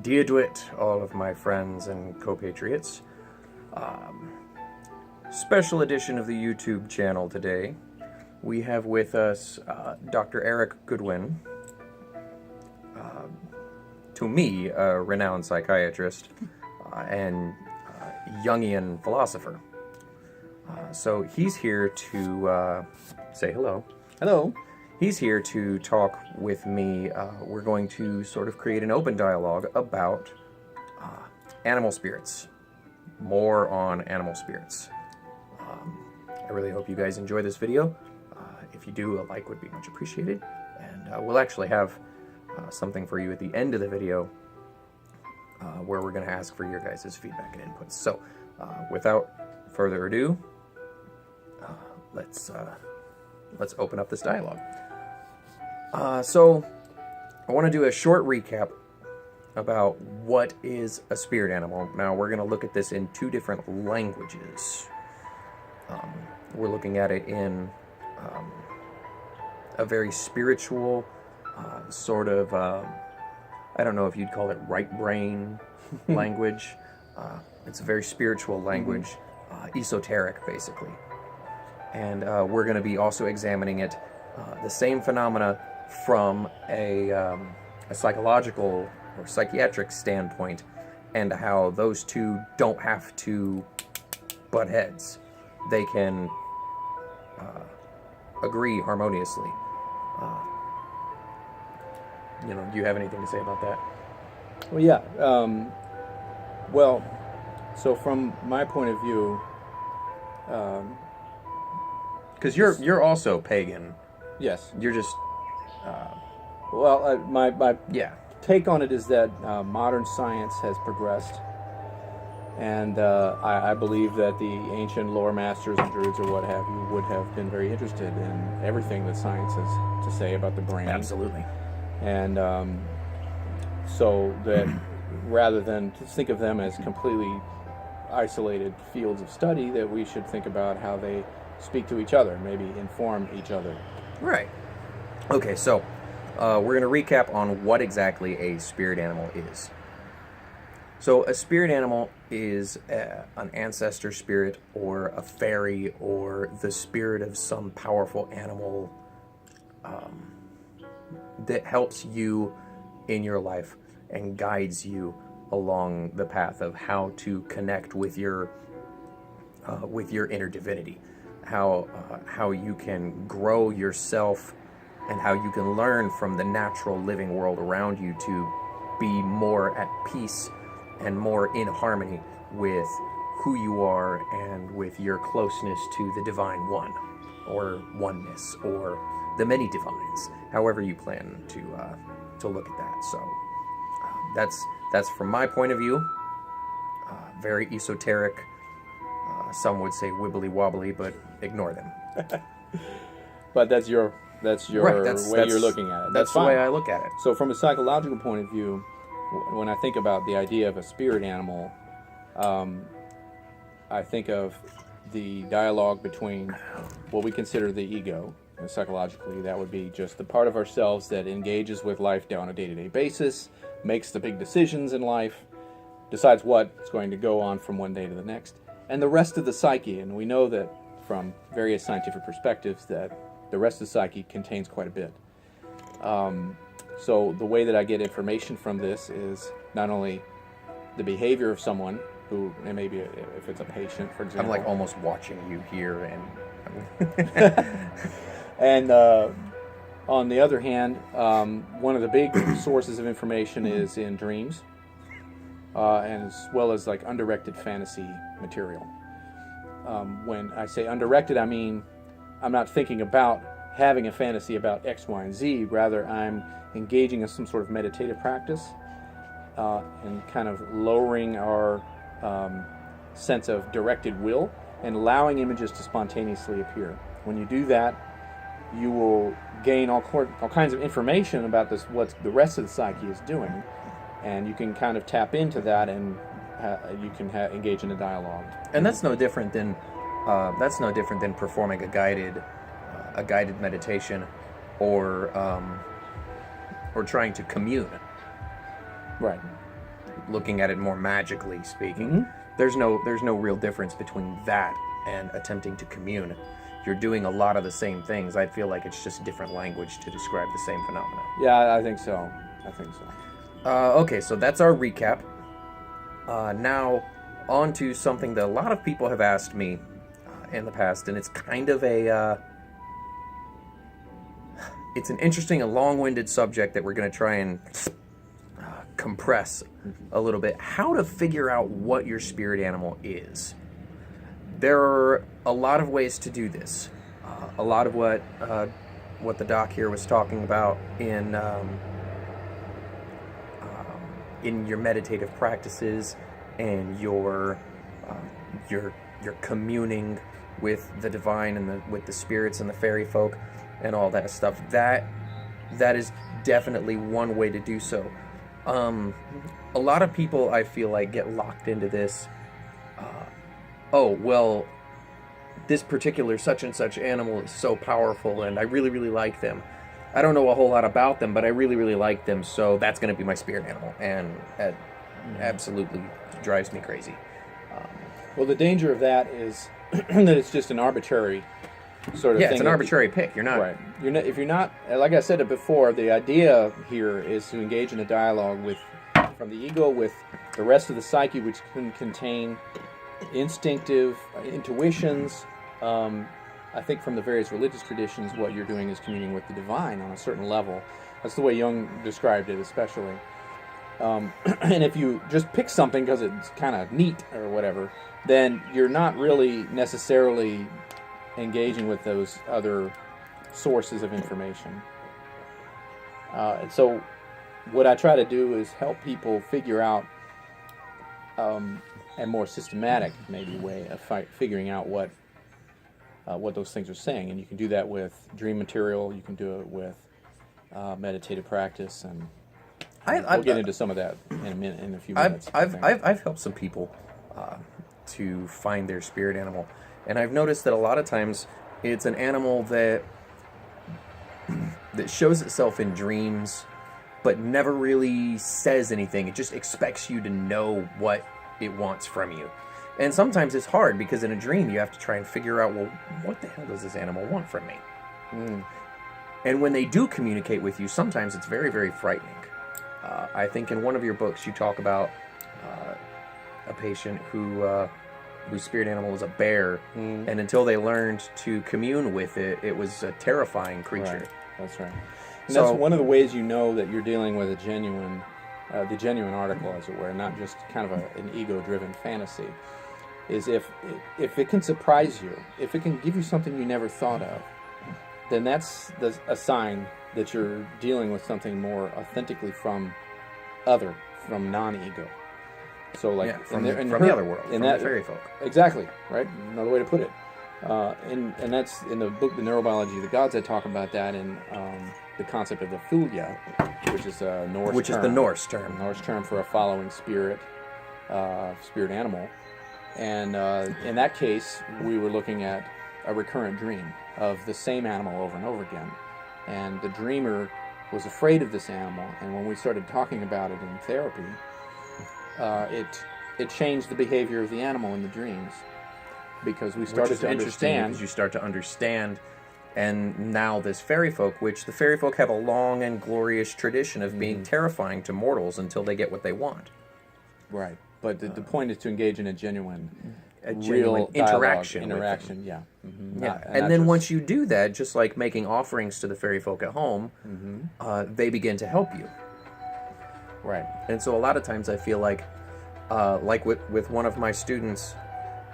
Deadwit, all of my friends and co-patriots. Special edition of the YouTube channel today. We have with us Dr. Erik Goodwyn, to me, a renowned psychiatrist and Jungian philosopher. So he's here to say hello. Hello. He's here to talk with me. We're going to sort of create an open dialogue about animal spirits. More on animal spirits. I really hope you guys enjoy this video. If you do, a like would be much appreciated. And we'll actually have something for you at the end of the video where we're going to ask for your guys' feedback and inputs. So without further ado, let's open up this dialogue. So I want to do a short recap about what is a spirit animal. Now we're going to look at this in two different languages. We're looking at it in a very spiritual sort of, I don't know if you'd call it right brain language. It's a very spiritual language, esoteric basically. And we're going to be also examining it, the same phenomena from a psychological or psychiatric standpoint, and how those two don't have to butt heads. They can agree harmoniously. Do you have anything to say about that? Well, yeah. So from my point of view, because you're also pagan. yes. You're just My yeah. take on it is that modern science has progressed, and I believe that the ancient lore masters and druids or what have you would have been very interested in everything that science has to say about the brain. Absolutely. And so that rather than to think of them as completely isolated fields of study, that we should think about how they speak to each other, maybe inform each other. Right. Okay, so we're going to recap on what exactly a spirit animal is. So a spirit animal is an ancestor spirit, or a fairy, or the spirit of some powerful animal that helps you in your life and guides you along the path of how to connect with your inner divinity, how you can grow yourself, and how you can learn from the natural living world around you to be more at peace and more in harmony with who you are and with your closeness to the Divine One, or oneness, or the many divines, however you plan to look at that. So that's from my point of view, very esoteric. Some would say wibbly wobbly, but ignore them. But that's your Right, way you're looking at it. That's the way I look at it. So from a psychological point of view, when I think about the idea of a spirit animal, I think of the dialogue between what we consider the ego, and psychologically that would be just the part of ourselves that engages with life on a day-to-day basis, makes the big decisions in life, decides what's going to go on from one day to the next, and the rest of the psyche. And we know that from various scientific perspectives that the rest of the psyche contains quite a bit. So the way that I get information from this is not only the behavior of someone who, and maybe if it's a patient, for example. I'm like almost watching you here, and and on the other hand, one of the big sources of information is in dreams, and as well as like undirected fantasy material. When I say undirected, I mean I'm not thinking about having a fantasy about X, Y, and Z. Rather, I'm engaging in some sort of meditative practice and kind of lowering our sense of directed will and allowing images to spontaneously appear. When you do that, you will gain all kinds of information about what the rest of the psyche is doing, and you can kind of tap into that, and you can engage in a dialogue. And that's no different than performing a guided meditation, or trying to commune. Right. looking at it more magically speaking, Mm-hmm. there's no real difference between that and attempting to commune. You're doing a lot of the same things. I feel like it's just different language to describe the same phenomena. Yeah, I think so. Okay, so that's our recap. Now, on to something that a lot of people have asked me in the past, and it's kind of it's an interesting and long-winded subject that we're going to try and compress a little bit. How to figure out what your spirit animal is. There are a lot of ways to do this. A lot of what the doc here was talking about in your meditative practices and your communing with the divine and with the spirits and the fairy folk and all that stuff. That is definitely one way to do so. A lot of people, I feel like, get locked into this. Oh, well, this particular such and such animal is so powerful and I really, really like them. I don't know a whole lot about them, but I really, really like them, so that's going to be my spirit animal. And that absolutely drives me crazy. Well, the danger of that is that it's just an arbitrary sort of thing. Yeah, it's an arbitrary pick. You're not... Right. If you're not, like I said it before, the idea here is to engage in a dialogue from the ego with the rest of the psyche, which can contain instinctive intuitions. I think from the various religious traditions, what you're doing is communing with the divine on a certain level. That's the way Jung described it, especially. And if you just pick something because it's kind of neat or whatever, then you're not really necessarily engaging with those other sources of information. And so what I try to do is help people figure out a more systematic, maybe, way of figuring out what those things are saying. And you can do that with dream material. You can do it with meditative practice, and we'll get into some of that in a few minutes. I've helped some people to find their spirit animal, and I've noticed that a lot of times it's an animal that shows itself in dreams, but never really says anything. It just expects you to know what it wants from you. And sometimes it's hard because in a dream you have to try and figure out, well, what the hell does this animal want from me? And when they do communicate with you, sometimes it's very, very frightening. I think in one of your books you talk about a patient whose spirit animal was a bear, and until they learned to commune with it, it was a terrifying creature. Right. That's right. And that's one of the ways you know that you're dealing with the genuine article, as it were, not just kind of an ego-driven fantasy, is if it can surprise you, if it can give you something you never thought of, then that's a sign that you're dealing with something more authentically from non-ego. So, like, from the other world, from the fairy folk. Exactly, right? Another way to put it. And that's in the book, The Neurobiology of the Gods. I talk about that in the concept of the Thulya, which is a Norse term. Which is the Norse term. Norse term for a following spirit animal. And in that case, we were looking at a recurrent dream of the same animal over and over again. And the dreamer was afraid of this animal, and when we started talking about it in therapy, it changed the behavior of the animal in the dreams, because we started to understand. Because you start to understand, and now this fairy folk, which the fairy folk have a long and glorious tradition of being terrifying to mortals until they get what they want. Right, but the point is to engage in a genuine real interaction. Yeah. And then once you do that, just like making offerings to the fairy folk at home, they begin to help you. Right. And so a lot of times I feel like with one of my students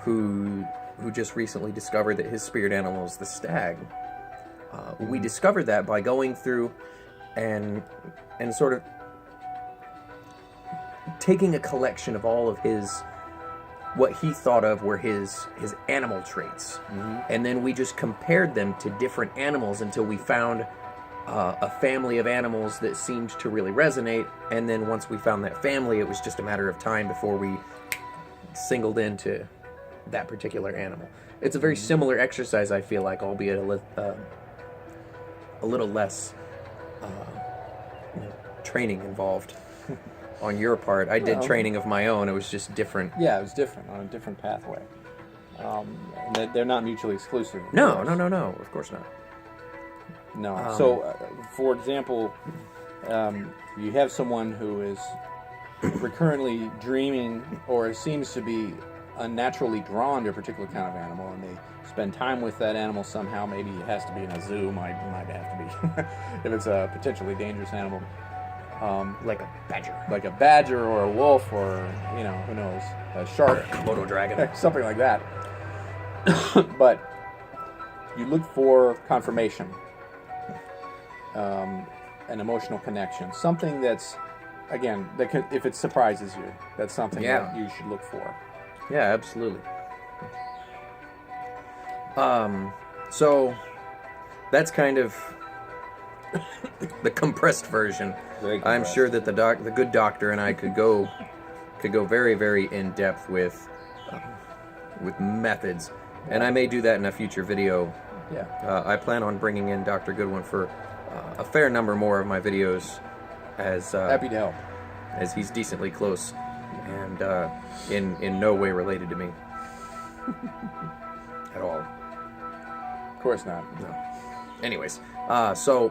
who just recently discovered that his spirit animal is the stag. We discovered that by going through and sort of taking a collection of all of what he thought of were his animal traits. And then we just compared them to different animals until we found a family of animals that seemed to really resonate. And then once we found that family, it was just a matter of time before we singled into that particular animal. It's a very similar exercise, I feel like, albeit a little less training involved. on your part. I did Well, training of my own. It was just different. Yeah, it was different, on a different pathway. And they're not mutually exclusive. No. Of course not. No. So, for example, you have someone who is recurrently dreaming or seems to be unnaturally drawn to a particular kind of animal, and they spend time with that animal somehow. Maybe it has to be in a zoo, might have to be, if it's a potentially dangerous animal. Like a badger. Like a badger or a wolf or, who knows, a shark. Komodo dragon. Something like that. But you look for confirmation, an emotional connection, something that's, again, if it surprises you, that's something that you should look for. Yeah, absolutely. So that's kind of the compressed version. I'm sure that the good doctor and I could go very, very in depth with methods, and I may do that in a future video. Yeah. I plan on bringing in Dr. Goodwyn for a fair number more of my videos, as happy to help, as he's decently close and in no way related to me at all. Of course not. No. Anyways, so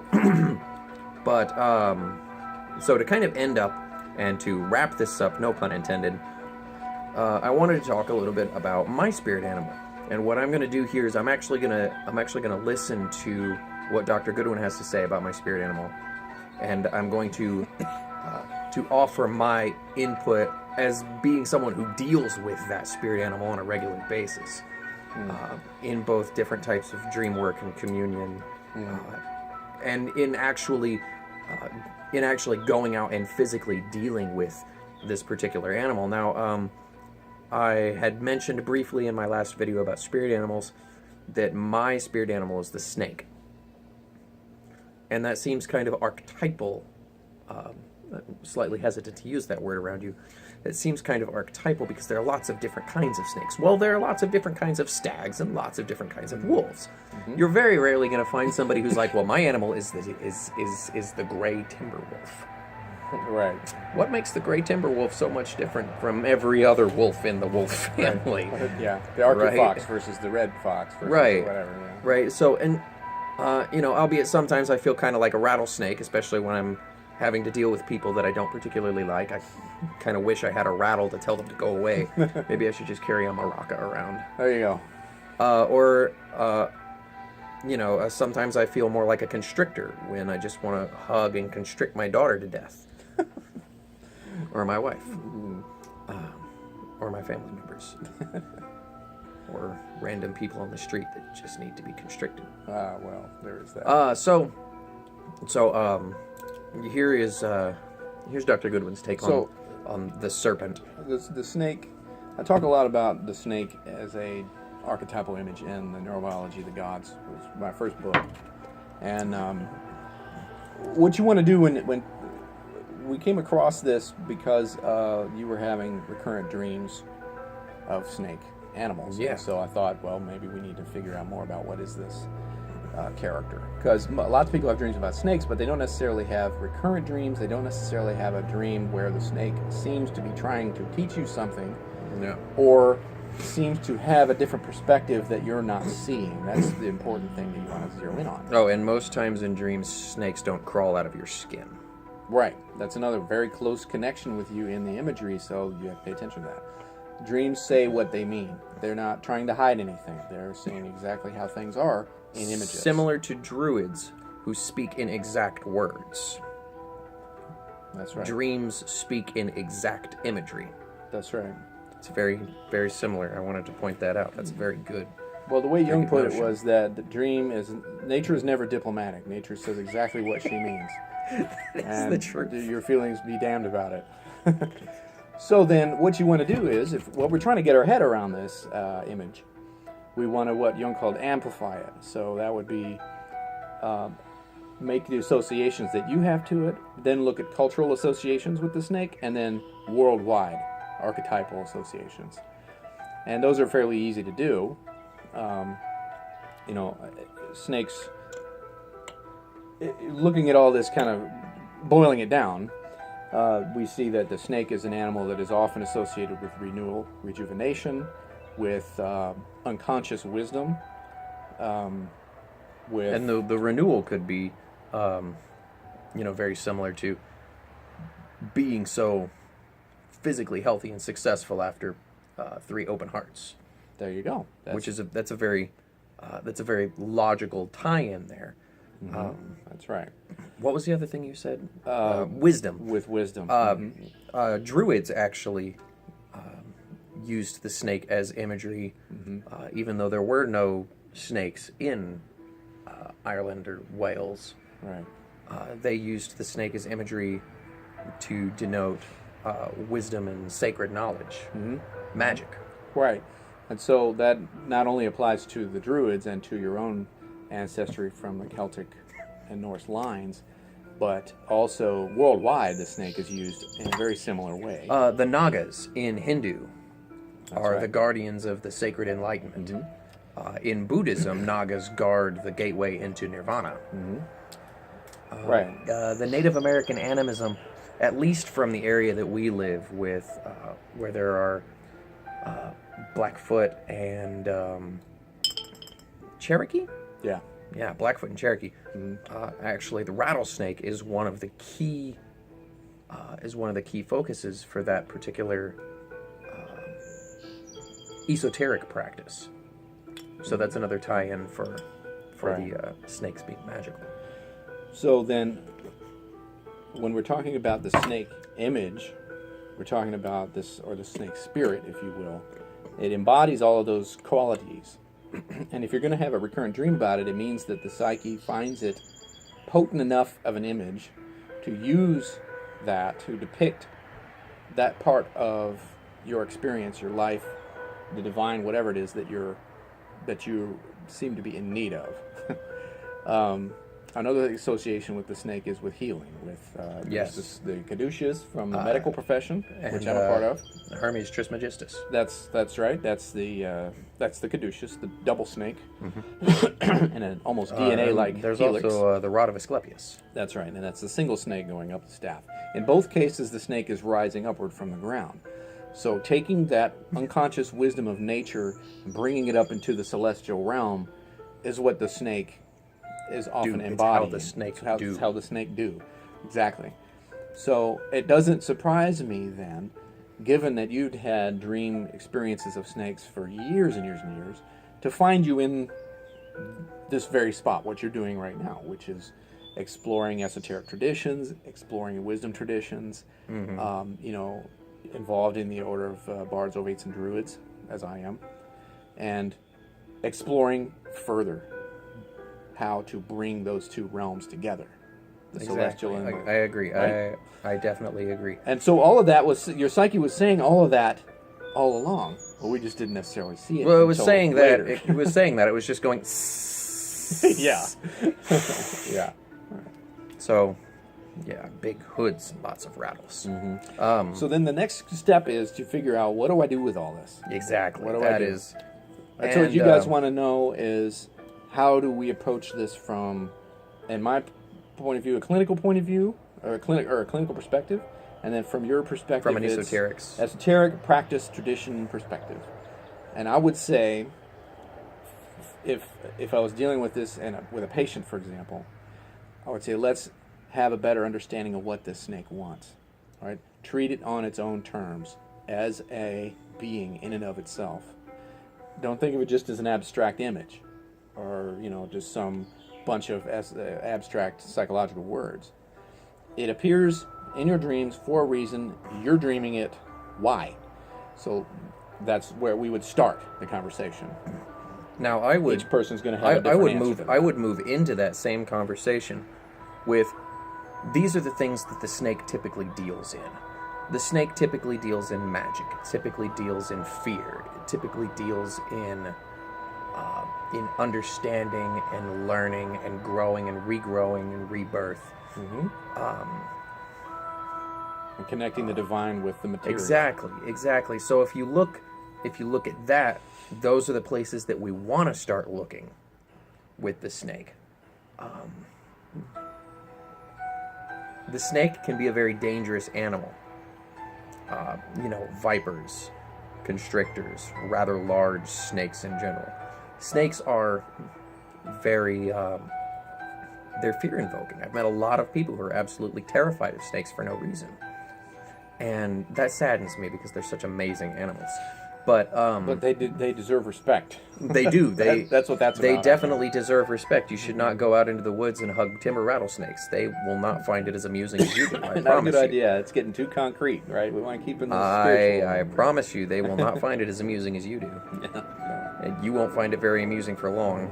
to kind of end up and to wrap this up, no pun intended, I wanted to talk a little bit about my spirit animal. And what I'm going to do here is I'm actually going to listen to what Dr. Goodwyn has to say about my spirit animal, and I'm going to offer my input as being someone who deals with that spirit animal on a regular basis, in both different types of dream work and communion, and in actually going out and physically dealing with this particular animal. Now, I had mentioned briefly in my last video about spirit animals that my spirit animal is the snake. And that seems kind of archetypal. Slightly hesitant to use that word around you. It seems kind of archetypal because there are lots of different kinds of snakes. Well, there are lots of different kinds of stags and lots of different kinds of wolves. Mm-hmm. You're very rarely going to find somebody who's like, well, my animal is the gray Timberwolf. Right. What makes the gray Timberwolf so much different from every other wolf in the wolf family? Right. Yeah, the Arctic fox versus the red fox versus whatever. Yeah. Right. So, and albeit sometimes I feel kind of like a rattlesnake, especially when I'm having to deal with people that I don't particularly like. I kind of wish I had a rattle to tell them to go away. Maybe I should just carry a maraca around. There you go. Sometimes I feel more like a constrictor when I just want to hug and constrict my daughter to death. Or my wife. Or my family members. Or random people on the street that just need to be constricted. Well, there is that. Here's Dr. Goodwyn's take on the serpent. The snake. I talk a lot about the snake as a archetypal image in the Neurobiology of the Gods. It was my first book. And what you want to do when we came across this because you were having recurrent dreams of snake animals. Yeah. So I thought, well, maybe we need to figure out more about what is this character. Because lots of people have dreams about snakes, but they don't necessarily have recurrent dreams. They don't necessarily have a dream where the snake seems to be trying to teach you something. Yeah. Or seems to have a different perspective that you're not seeing. That's the important thing that you want to zero in on. Oh, and most times in dreams, snakes don't crawl out of your skin. Right. That's another very close connection with you in the imagery, so you have to pay attention to that. Dreams say what they mean. They're not trying to hide anything. They're saying exactly how things are in images. Similar to druids who speak in exact words. That's right. Dreams speak in exact imagery. That's right. It's very, very similar. I wanted to point that out. That's very good. Well, the way Jung put it was that the dream is... Nature is never diplomatic. Nature says exactly what she means. That's the truth. Your feelings be damned about it. So then, what you want to do is, we're trying to get our head around this image, we want to, what Jung called, amplify it. So that would be make the associations that you have to it, then look at cultural associations with the snake, and then worldwide archetypal associations. And those are fairly easy to do. Snakes, looking at all this, kind of boiling it down, We see that the snake is an animal that is often associated with renewal, rejuvenation, with unconscious wisdom. With And the renewal could be, very similar to being so physically healthy and successful after 3 open hearts. There you go. That's a very logical tie-in there. That's right. What was the other thing you said? Wisdom. With wisdom. Druids actually used the snake as imagery, even though there were no snakes in Ireland or Wales. Right. They used the snake as imagery to denote wisdom and sacred knowledge, magic. Right. And so that not only applies to the Druids and to your own ancestry from the Celtic and Norse lines, but also worldwide the snake is used in a very similar way. The Nagas in Hindu are right. the guardians of the sacred enlightenment. In Buddhism, Nagas guard the gateway into nirvana. Right. The Native American animism, at least from the area that we live with, where there are Blackfoot and Cherokee? Yeah. Yeah, Blackfoot and Cherokee. Actually, the rattlesnake is one of the key focuses for that particular esoteric practice. So that's another tie-in for Right. the snakes being magical. So then, when we're talking about the snake image, we're talking about this, or the snake spirit, if you will. It embodies all of those qualities. And if you're going to have a recurrent dream about it, it means that the psyche finds it potent enough of an image to use that to depict that part of your experience, your life, the divine, whatever it is that you seem to be in need of. Another association with the snake is with healing, with Yes. the caduceus from the medical profession, which and, I'm a part of. Hermes Trismegistus. That's right. That's the caduceus, the double snake, and an almost DNA-like There's helix. also the rod of Asclepius. That's right, and that's the single snake going up the staff. In both cases, the snake is rising upward from the ground. So taking that unconscious wisdom of nature and bringing it up into the celestial realm is what the snake is often It's embodying. how the snake It's how the snake do. Exactly. So it doesn't surprise me then, given that you'd had dream experiences of snakes for years and years and years, to find you in this very spot, what you're doing right now, which is exploring esoteric traditions, exploring wisdom traditions, involved in the order of bards, ovates, and druids, as I am, and exploring further how to bring those two realms together, the celestial and I agree. Right? I definitely agree. And so all of that was, your psyche was saying all of that all along, but we just didn't necessarily see it. Well, it was until saying later. that. It was saying that. It was just going. Yeah. Yeah. So, yeah, big hoods and lots of rattles. So then the next step is to figure out, what do I do with all this? Exactly. What do That I do? is. That's what you guys want to know is, how do we approach this from, in my point of view, a clinical point of view, or a clinical perspective, and then from your perspective, From an it's esoteric practice tradition perspective. And I would say, if I was dealing with this with a patient, for example, I would say, let's have a better understanding of what this snake wants. All right, treat it on its own terms as a being in and of itself. Don't think of it just as an abstract image, or just some bunch of abstract psychological words. It appears in your dreams for a reason. You're dreaming it. Why? So that's where we would start the conversation. Now, I would. Each person's going to have a different answer to that. I would move into that same conversation with, these are the things that the snake typically deals in. The snake typically deals in magic. It typically deals in fear. It typically deals in understanding and learning and growing and regrowing and rebirth. And connecting the divine with the material. Exactly. So if you look at that, those are the places that we want to start looking with the snake. the snake can be a very dangerous animal. Vipers, constrictors, rather large snakes in general. Snakes are very, they're fear-invoking. I've met a lot of people who are absolutely terrified of snakes for no reason. And that saddens me because they're such amazing animals. But they deserve respect. They do. That's what that's They about. definitely deserve respect. You should not go out into the woods and hug timber rattlesnakes. They will not find it as amusing as you do. I Not promise a good you. idea. It's getting too concrete, right? We want to keep it in the spiritual. I promise you, they will not find it as amusing as you do. Yeah. And you won't find it very amusing for long.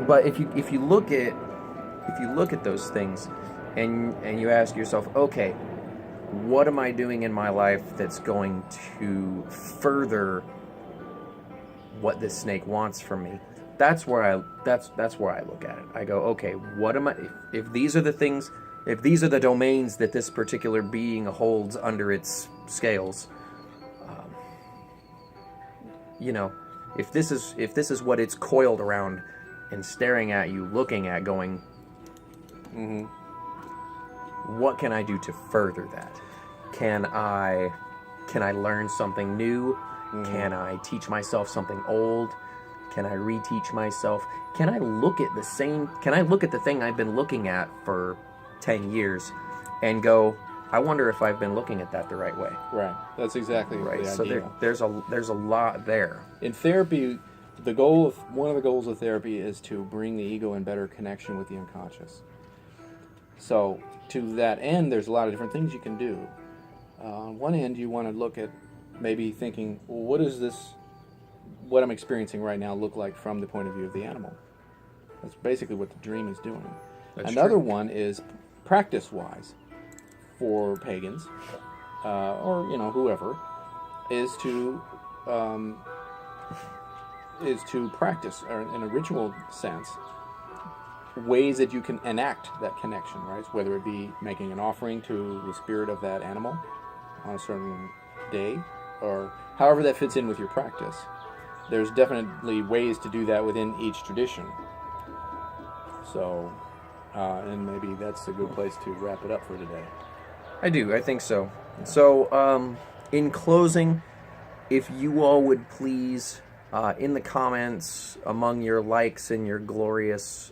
But if you look at those things, and you ask yourself, okay, what am I doing in my life that's going to further what this snake wants from me? That's where I look at it. I go, okay, what am I? If these are the things, if these are the domains that this particular being holds under its scales, if this is what it's coiled around and staring at you, looking at, going, what can I do to further that? Can I learn something new? Can I teach myself something old? Can I reteach myself? Can I look at the thing I've been looking at for 10 years and go, I wonder if I've been looking at that the right way. Right. That's exactly Right. the So idea. there's a lot there. In therapy, one of the goals of therapy is to bring the ego in better connection with the unconscious. So to that end, there's a lot of different things you can do. On one end, you want to look at maybe thinking, well, what I'm experiencing right now look like from the point of view of the animal? That's basically what the dream is doing. That's Another true. one is practice-wise for pagans, or whoever, is to practice, or in a ritual sense, ways that you can enact that connection, right? Whether it be making an offering to the spirit of that animal on a certain day, or however that fits in with your practice. There's definitely ways to do that within each tradition. So, and maybe that's a good place to wrap it up for today. I think so. So, in closing, if you all would please, in the comments, among your likes and your glorious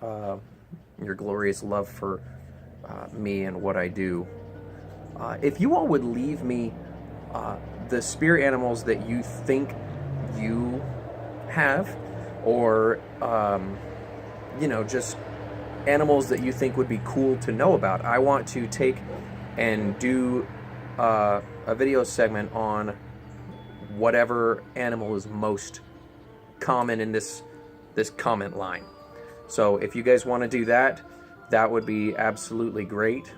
love for me and what I do, if you all would leave me the spirit animals that you think you have, or just animals that you think would be cool to know about. I want to take and do a video segment on whatever animal is most common in this comment line. So if you guys want to do that, that would be absolutely great.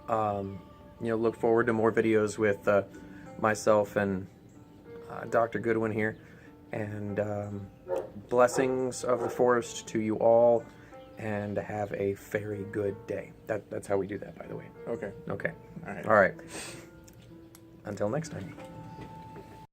Look forward to more videos with myself and Dr. Goodwyn here. And blessings of the forest to you all, and have a very good day. That's how we do that, by the way. Okay. Okay. All right. All right. Until next time.